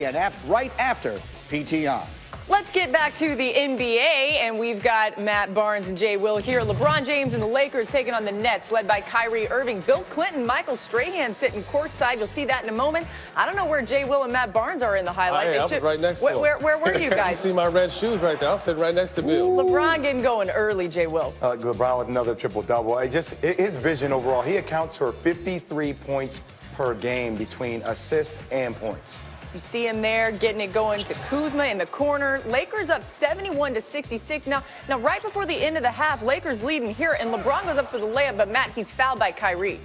An app right after PTR. Let's get back to the NBA, and we've got Matt Barnes and Jay Will here. LeBron James and the Lakers taking on the Nets, led by Kyrie Irving. Bill Clinton, Michael Strahan sitting courtside. You'll see that in a moment. I don't know where Jay Will and Matt Barnes are in the highlight. Hey, I was right next to him. Where were you guys? You see my red shoes right there. I was sitting right next to Bill. LeBron getting going early, Jay Will. LeBron with another triple-double. His vision overall, he accounts for 53 points per game between assists and points. You see him there getting it going to Kuzma in the corner. Lakers up 71-66. Now, right before the end of the half, Lakers leading here, and LeBron goes up for the layup, but Matt, he's fouled by Kyrie.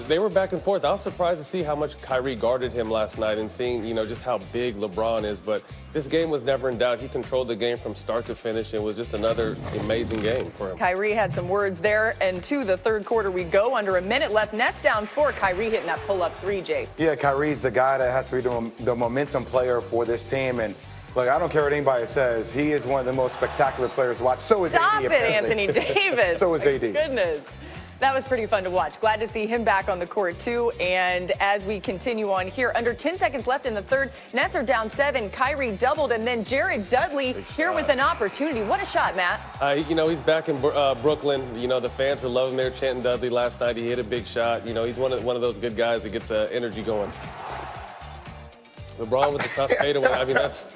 They were back and forth. I was surprised to see how much Kyrie guarded him last night and seeing, just how big LeBron is. But this game was never in doubt. He controlled the game from start to finish. It was just another amazing game for him. Kyrie had some words there, and to the third quarter we go. Under a minute left. Nets down 4. Kyrie hitting that pull-up 3, Jay. Yeah, Kyrie's the guy that has to be the momentum player for this team. And look, I don't care what anybody says. He is one of the most spectacular players to watch. So is AD. Stop it, Anthony Davis. So is AD. Goodness. That was pretty fun to watch. Glad to see him back on the court, too. And as we continue on here, under 10 seconds left in the third, Nets are down 7. Kyrie doubled, and then Jared Dudley here with an opportunity. What a shot, Matt. He's back in Brooklyn. The fans were loving their chanting Dudley last night. He hit a big shot. He's one of those good guys that gets the energy going. LeBron with the tough fadeaway.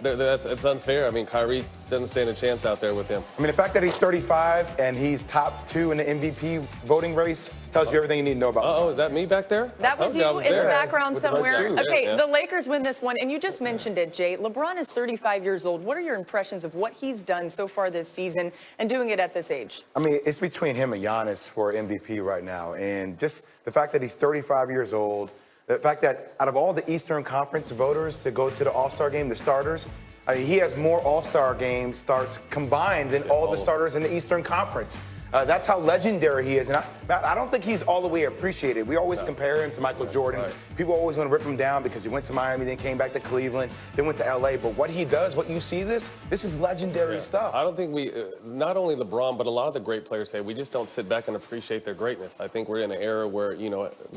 It's unfair. Kyrie doesn't stand a chance out there with him. The fact that he's 35 and he's top 2 in the MVP voting race tells you everything you need to know about him. Is that me back there? That was you in the background somewhere. Okay, yeah. The Lakers win this one, and you just mentioned it, Jay. LeBron is 35 years old. What are your impressions of what he's done so far this season and doing it at this age? It's between him and Giannis for MVP right now. And just the fact that he's 35 years old, the fact that out of all the Eastern Conference voters to go to the All-Star game, the starters, he has more All-Star game starts combined than all the starters in the Eastern Conference. That's how legendary he is. And I don't think he's all the way appreciated. We always compare him to Michael Jordan. Right. People always want to rip him down because he went to Miami, then came back to Cleveland, then went to L.A. But what he does, what you see this is legendary stuff. I don't think not only LeBron, but a lot of the great players say we just don't sit back and appreciate their greatness. I think we're in an era where,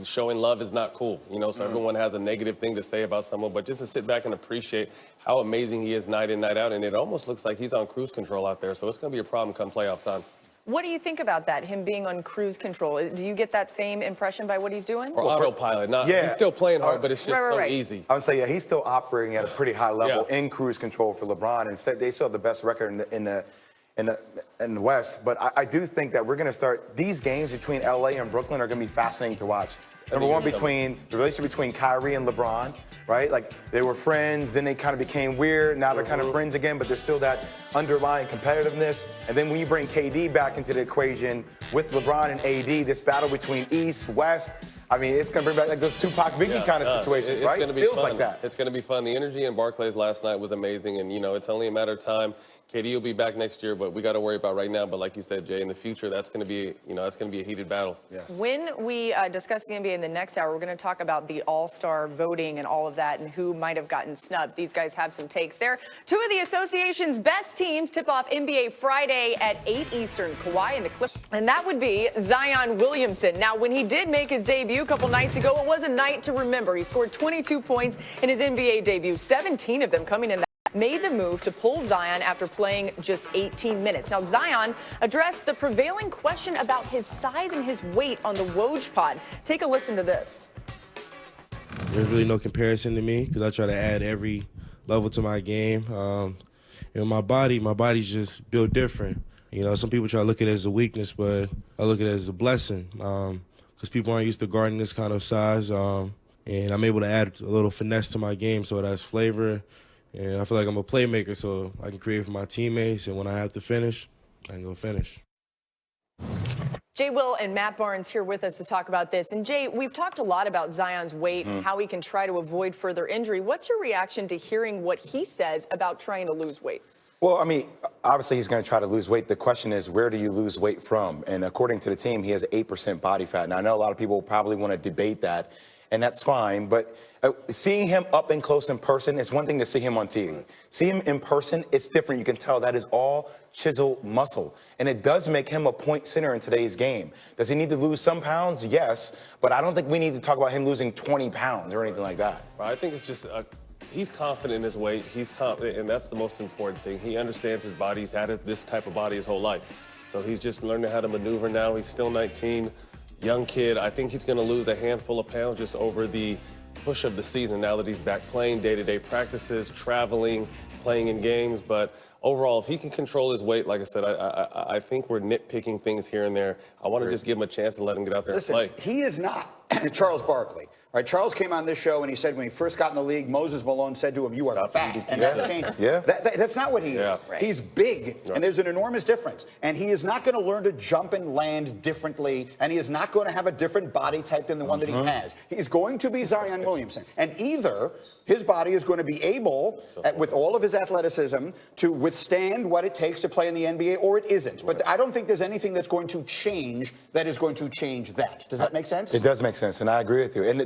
showing love is not cool. So everyone has a negative thing to say about someone, but just to sit back and appreciate how amazing he is night in, night out. And it almost looks like he's on cruise control out there. So it's going to be a problem come playoff time. What do you think about that, him being on cruise control? Do you get that same impression by what he's doing? Or autopilot. He's still playing hard, but it's just so easy. I would say, he's still operating at a pretty high level in cruise control for LeBron. And they still have the best record in the West. But I do think that we're going to start, these games between L.A. and Brooklyn are going to be fascinating to watch. Number one, the relationship between Kyrie and LeBron, right? Like, they were friends, then they kind of became weird. Now they're kind of friends again, but there's still that underlying competitiveness. And then when you bring KD back into the equation with LeBron and AD, this battle between East, West, it's going to bring back like those Tupac Biggie kind of situations, right? It's going to be Feels fun. like that. It's going to be fun. The energy in Barclays last night was amazing, and it's only a matter of time. KD will be back next year, but we got to worry about right now. But like you said, Jay, in the future, that's going to be, that's going to be a heated battle. Yes. When we discuss the NBA in the next hour, we're going to talk about the All-Star voting and all of that and who might have gotten snubbed. These guys have some takes there. 2 of the association's best teams tip off NBA Friday at 8 Eastern. Kawhi and the Clippers, and that would be Zion Williamson. Now, when he did make his debut a couple nights ago, it was a night to remember. He scored 22 points in his NBA debut, 17 of them coming in that. Made the move to pull Zion after playing just 18 minutes. Now, Zion addressed the prevailing question about his size and his weight on the Woj pod. Take a listen to this. There's really no comparison to me because I try to add every level to my game. My body's just built different. Some people try to look at it as a weakness, but I look at it as a blessing because people aren't used to guarding this kind of size. And I'm able to add a little finesse to my game so it has flavor. And I feel like I'm a playmaker, so I can create for my teammates, and when I have to finish, I can go finish. Jay Will and Matt Barnes here with us to talk about this. And Jay, we've talked a lot about Zion's weight and how he can try to avoid further injury. What's your reaction to hearing what he says about trying to lose weight? Well, obviously he's going to try to lose weight. The question is, where do you lose weight from? And according to the team, he has 8% body fat. Now, I know a lot of people probably want to debate that, and that's fine, but seeing him up and close in person is one thing to see him on TV. See him in person, it's different. You can tell that is all chiseled muscle. And it does make him a point center in today's game. Does he need to lose some pounds? Yes. But I don't think we need to talk about him losing 20 pounds or anything like that. I think it's just he's confident in his weight. He's confident, and that's the most important thing. He understands his body. He's had this type of body his whole life. So he's just learning how to maneuver now. He's still 19, young kid. I think he's going to lose a handful of pounds just over the push of the season now that he's back playing day-to-day practices, traveling, playing in games. But overall, if he can control his weight, like I said, I think we're nitpicking things here and there. I want to just give him a chance to let him get out there and play. He is not Charles Barkley. Right, Charles came on this show and he said when he first got in the league, Moses Malone said to him, "You are fat," and that changed. Yeah. That's not what he is. Right. He's big, and there's an enormous difference. And he is not going to learn to jump and land differently, and he is not going to have a different body type than the one that he has. He's going to be Zion Williamson, and either his body is going to be able, with all of his athleticism, to withstand what it takes to play in the NBA, or it isn't. But I don't think there's anything that's going to change that is going to change that. Does that make sense? It does make sense, and I agree with you. And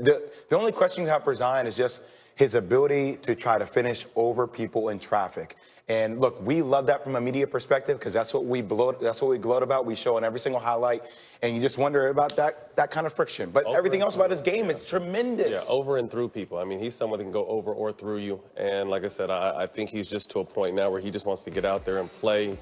the only question you have for Zion is just his ability to try to finish over people in traffic. And look, we love that from a media perspective because that's what we gloat about. We show on every single highlight, and you just wonder about that kind of friction. But everything else about his game is tremendous. Yeah, over and through people. I mean, he's someone that can go over or through you. And like I said, I think he's just to a point now where he just wants to get out there and play.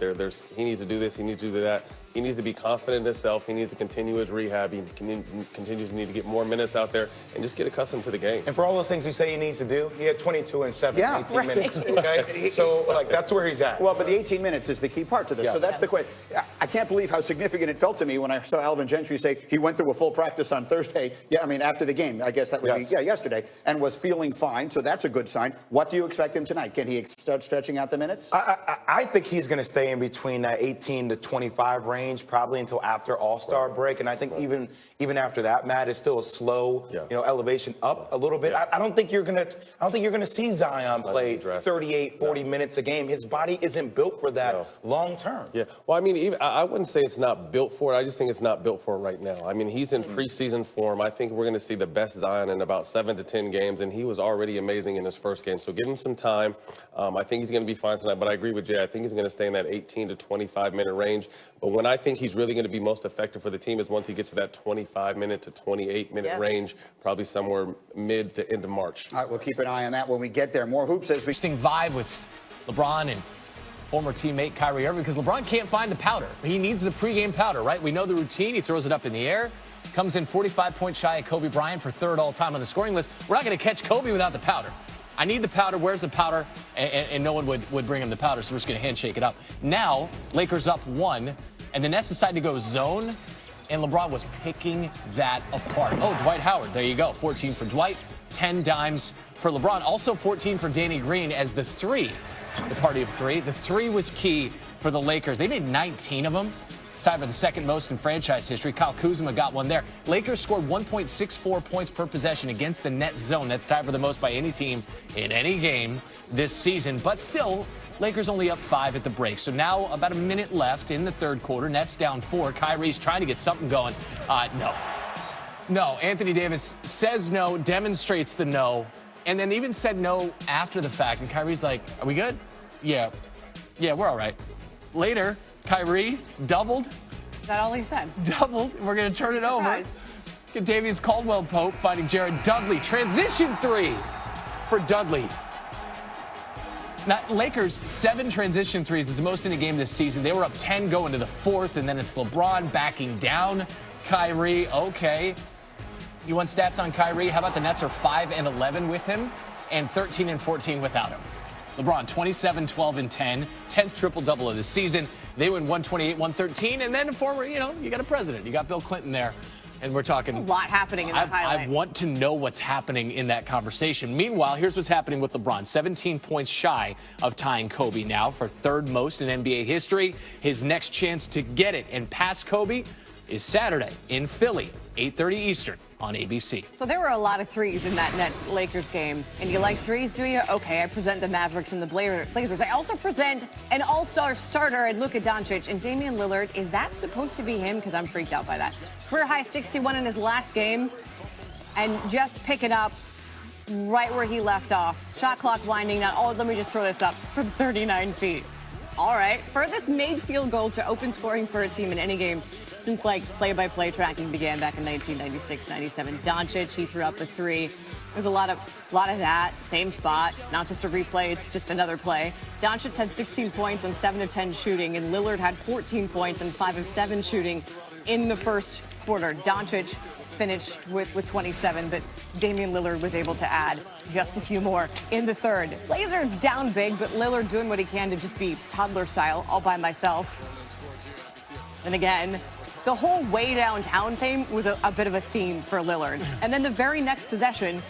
He needs to do this. He needs to do that. He needs to be confident in himself. He needs to continue his rehab. He continues to need to get more minutes out there and just get accustomed to the game. And for all those things you say he needs to do, he had 22 and 7 Yeah, 18 right. minutes. Okay, so like that's where he's at. Well, but the 18 minutes is the key part to this. Yes. So that's the question. I can't believe how significant it felt to me when I saw Alvin Gentry say he went through a full practice on Thursday. Yeah, I mean, after the game, I guess that would be yesterday, and was feeling fine. So that's a good sign. What do you expect him tonight? Can he start stretching out the minutes? I think he's going to stay in between that 18 to 25 range, probably until after All-Star break. And I think even after that, Matt, is still a slow, elevation up a little bit. I don't think you're going to see Zion play 38, 40 minutes a game. His body isn't built for that long term. Yeah. Well, I mean, I wouldn't say it's not built for it. I just think it's not built for it right now. I mean, he's in preseason form. I think we're going to see the best Zion in about 7 to 10 games, and he was already amazing in his first game. So give him some time. I think he's going to be fine tonight, but I agree with Jay. I think he's going to stay in that 18 to 25-minute range. But when I think he's really going to be most effective for the team is once he gets to that 25-minute to 28-minute range, probably somewhere mid to end of March. All right, we'll keep an eye on that when we get there. More hoops as we interesting vibe with LeBron and former teammate Kyrie Irving because LeBron can't find the powder. He needs the pregame powder, right? We know the routine. He throws it up in the air. Comes in 45 points shy of Kobe Bryant for third all-time on the scoring list. We're not going to catch Kobe without the powder. I need the powder. Where's the powder? And no one would bring him the powder, so we're just going to handshake it up. Now, Lakers up 1, and the Nets decide to go zone, and LeBron was picking that apart. Oh, Dwight Howard. There you go. 14 for Dwight, 10 dimes for LeBron. Also 14 for Danny Green as the party of 3. The 3 was key for the Lakers. They made 19 of them. It's tied for the second most in franchise history. Kyle Kuzma got one there. Lakers scored 1.64 points per possession against the net zone. That's tied for the most by any team in any game this season. But still, Lakers only up 5 at the break. So now about a minute left in the third quarter. Nets down 4. Kyrie's trying to get something going. No. Anthony Davis says no, demonstrates the no, and then even said no after the fact. And Kyrie's like, are we good? Yeah, we're all right. Later, Kyrie doubled. Is that all he said? Doubled. We're going to turn it over. Contavious Caldwell-Pope finding Jared Dudley. Transition 3 for Dudley. Now, Lakers, 7 transition threes. It's the most in a game this season. They were up 10 going to the fourth, and then it's LeBron backing down Kyrie. Okay. You want stats on Kyrie? How about the Nets are 5 and 11 with him and 13 and 14 without him? LeBron, 27, 12, and 10, 10th triple-double of the season. They win 128-113, and then you got a president. You got Bill Clinton there, and we're talking. A lot happening in that highlight. I want to know what's happening in that conversation. Meanwhile, here's what's happening with LeBron. 17 points shy of tying Kobe now for third most in NBA history. His next chance to get it and pass Kobe is Saturday in Philly, 8:30 Eastern on ABC. So there were a lot of threes in that Nets-Lakers game. And you like threes, do you? Okay, I present the Mavericks and the Blazers. I also present an all-star starter in Luka Doncic and Damian Lillard. Is that supposed to be him? Because I'm freaked out by that. Career high 61 in his last game. And just picking up right where he left off. Shot clock winding down. Oh, let me just throw this up from 39 feet. All right. Furthest made field goal to open scoring for a team in any game since like play-by-play tracking began back in 1996-97. Doncic, he threw up a three. There's a lot of that, same spot. It's not just a replay, it's just another play. Doncic had 16 points on 7 of 10 shooting, and Lillard had 14 points on 5 of 7 shooting in the first quarter. Doncic finished with 27, but Damian Lillard was able to add just a few more in the third. Blazers down big, but Lillard doing what he can to just be toddler style, all by myself. And again, the whole way downtown thing was a bit of a theme for Lillard. And then the very next possession,